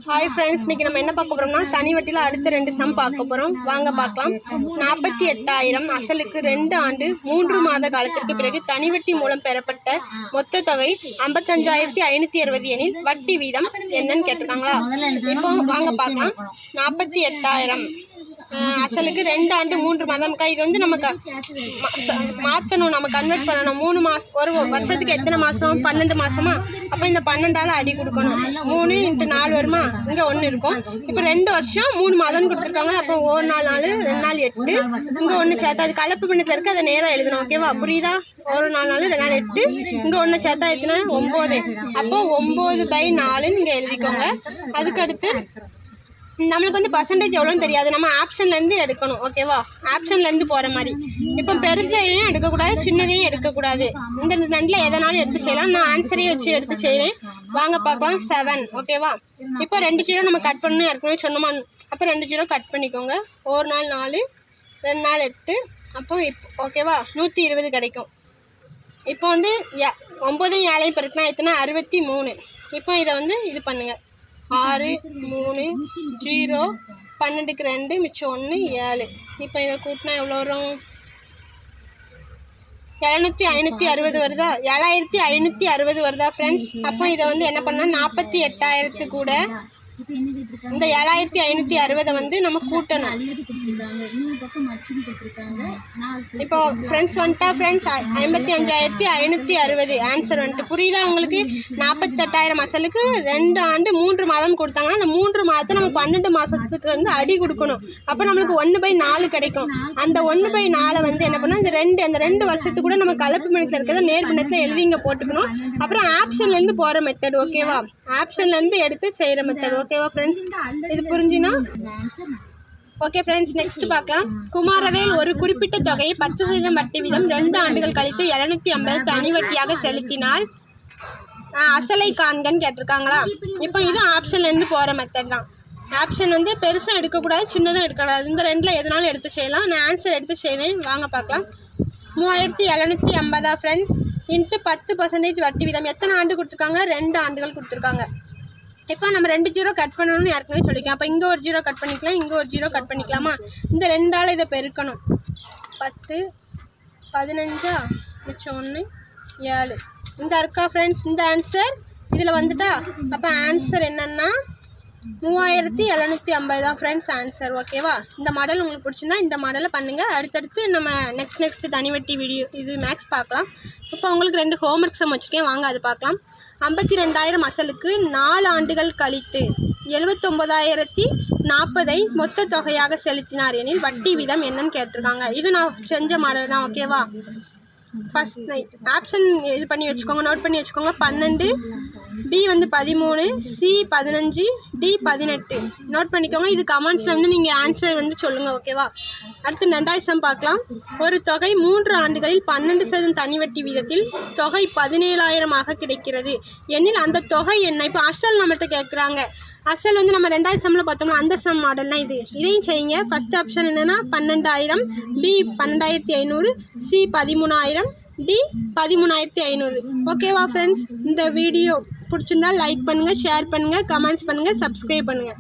Hi friends, இன்றைக்கி நம்ம என்ன பார்க்க போகிறோம்னா தனி வட்டியில் அடுத்த 2 சம் பார்க்க போகிறோம். வாங்க பார்க்கலாம். 48,000 அசலுக்கு 2 ஆண்டு 3 மாத காலத்திற்கு பிறகு தனி வட்டி மூலம் பெறப்பட்ட மொத்த தொகை 55,560 எனில் வட்டி வீதம் என்னன்னு கேட்டிருக்காங்களா? இப்போ வாங்க பார்க்கலாம். 48,000 அசலுக்கு 2 ஆண்டு 3 மாதம். இது வந்து நமக்கு மாற்றணும், நம்ம கன்வெர்ட் பண்ணணும். 3 மாதம், ஒரு வருஷத்துக்கு எத்தனை மாதம்? 12 மாதமா? அப்போ இந்த 12ஆல் அடி கொடுக்கணும். 3 × 4 வருமா? இங்கே 1 இருக்கும். இப்போ 2 வருஷம் 3 மாதம் கொடுத்துருக்காங்க. அப்போ 1 நாள் 4, 2 நாள் 8, இங்கே 1 சேர்த்தா அது கலப்பு பின்னத்தில் இருக்குது, அதை நேராக எழுதணும். ஓகேவா? புரியுதா? 1 நாள் 4, 2 நாள் 8, இங்கே 1 சேர்த்தா எத்தனை? 9. அப்போ 9/4 இங்கே எழுதிக்கோங்க. அதுக்கடுத்து நம்மளுக்கு வந்து பர்சன்டேஜ் எவ்வளோன்னு தெரியாது, நம்ம ஆப்ஷன்லேருந்து எடுக்கணும். ஓகேவா? ஆப்ஷன்லேருந்து போகிற மாதிரி. இப்போ பெருசையும் எடுக்கக்கூடாது, சின்னதையும் எடுக்கக்கூடாது. இந்த 2ல் எதனாலும் எடுத்து செய்யலாம். நான் ஆன்சரையும் வச்சு எடுத்து செய்கிறேன். வாங்க பார்க்கலாம். 7. ஓகேவா? இப்போ 2 0 நம்ம கட் பண்ணணும், ஏற்கனவே சொன்னோமா? அப்போ 2 0 கட் பண்ணிக்கோங்க. 1 நாள் 4, 2 நாள் 8, அப்போ ஓகேவா 120 கிடைக்கும். இப்போ வந்து 9 7 பெருக்குனா எத்தனை? 63. இப்போ இதை வந்து இது பண்ணுங்கள். 6 3 0 12க்கு 2 மிச்சம் 1 7. இப்போ இதை கூட்டினா எவ்வளோ வரும்? 7,560 வருதா? 7,560 வருதா ஃப்ரெண்ட்ஸ்? அப்போ இதை வந்து என்ன பண்ணால் 48,000 கூட இந்த 7,560 வந்து நம்ம கூட்டணும். இப்போ ஃப்ரெண்ட்ஸ் வந்துட்டா ஃப்ரெண்ட்ஸ் 55,560 ஆன்சர் வந்துட்டு. புரியுதா உங்களுக்கு? 48,000 அசலுக்கு 2 ஆண்டு 3 மாதம் கொடுத்தாங்கன்னா அந்த 3 மாதத்தை நம்ம 12 மாதத்துக்கு வந்து அடி கொடுக்கணும். அப்போ நம்மளுக்கு 1/4 கிடைக்கும். அந்த 1/4 வந்து என்ன பண்ணால் அந்த 2 வருஷத்துக்கு கூட நம்ம கலப்பு பின்னத்தில் இருக்கிறத நேர் பின்னத்தில் எழுதி இங்கே போட்டுக்கணும். அப்புறம் ஆப்ஷன்லேருந்து போகிற மெத்தட். ஓகேவா? ஆப்ஷன்லேருந்து எடுத்து செய்கிற மெத்தட். ஓகேவா ஃப்ரெண்ட்ஸ்? இது புரிஞ்சுன்னா ஓகே ஃப்ரெண்ட்ஸ், நெக்ஸ்ட் பார்க்கலாம். குமாரவேல் ஒரு குறிப்பிட்ட தொகையை 10% வட்டி வீதம் 2 ஆண்டுகள் கழித்து 750 தனி வட்டியாக செலுத்தினால் அசலை காண்கன்னு கேட்டிருக்காங்களா? இப்போ இது ஆப்ஷன்லேருந்து போகிற மெத்தட் தான். ஆப்ஷன் வந்து பெருசாக எடுக்கக்கூடாது, சின்னதாக எடுக்கக்கூடாது. இந்த 2ல் எதனாலும் எடுத்து செய்யலாம். நான் ஆன்சர் எடுத்து செய்வேன். வாங்க பார்க்கலாம். 3750 ஃப்ரெண்ட்ஸ் இன்ட்டு 10% வட்டி வீதம். எத்தனை ஆண்டு கொடுத்துருக்காங்க? 2 ஆண்டுகள் கொடுத்துருக்காங்க. இப்போ நம்ம 2 0 கட் பண்ணணும்னு ஏற்கனவே சொல்லிக்கலாம். அப்போ இங்கே ஒரு 0 கட் பண்ணிக்கலாம், இங்கே ஒரு 0 கட் பண்ணிக்கலாமா? இந்த 2ஆல் இதை பெருக்கணும். 10 15 மிச்சம் 1 7. இந்த இருக்கா ஃப்ரெண்ட்ஸ் இந்த ஆன்சர் இதில் வந்துட்டா? அப்போ ஆன்சர் என்னென்னா 3750 தான் ஃப்ரெண்ட்ஸ் ஆன்சர். ஓகேவா? இந்த மாடல் உங்களுக்கு பிடிச்சிருந்தா இந்த மாடலை பண்ணுங்கள். அடுத்தடுத்து நம்ம நெக்ஸ்ட் தனி வட்டி வீடியோ இது மேக்ஸ் பார்க்கலாம். இப்போ உங்களுக்கு 2 ஹோம்ஒர்க் சம் வச்சுருக்கேன், வாங்க அது பார்க்கலாம். 52,000 அசலுக்கு 4 ஆண்டுகள் கழித்து 79,040 மொத்த தொகையாக செலுத்தினார் எனில் வட்டி வீதம் என்னன்னு கேட்டிருக்காங்க. இது நான் செஞ்ச மாடல் தான். ஓகேவா? ஃபஸ்ட் ஆப்ஷன் இது பண்ணி வச்சுக்கோங்க, நோட் பண்ணி வச்சுக்கோங்க. 12, பி வந்து 13, சி 15, டி 18 நோட் பண்ணிக்கோங்க. இது கமெண்ட்ஸில் வந்து நீங்கள் ஆன்சர் வந்து சொல்லுங்கள். ஓகேவா? அடுத்து 2வது சம் பார்க்கலாம். ஒரு தொகை 3 ஆண்டுகளில் 12% தனி வட்டி வீதத்தில் தொகை 17,000 கிடைக்கிறது எனில் அந்த தொகை என்ன? இப்போ அசல் நம்மகிட்ட கேட்குறாங்க. அசல் வந்து நம்ம 2வது சம்மில் பார்த்தோம்னா அந்த சம் மாடல்னா இதையும் செய்யுங்க. ஃபஸ்ட் ஆப்ஷன் என்னென்னா 12,000, பி 12,500, சி 13,000, டி 13,500. ஓகேவா ஃப்ரெண்ட்ஸ்? இந்த வீடியோ பிடிச்சிருந்தா லைக் பண்ணுங்கள், ஷேர் பண்ணுங்கள், கமெண்ட்ஸ் பண்ணுங்கள், சப்ஸ்கிரைப் பண்ணுங்கள்.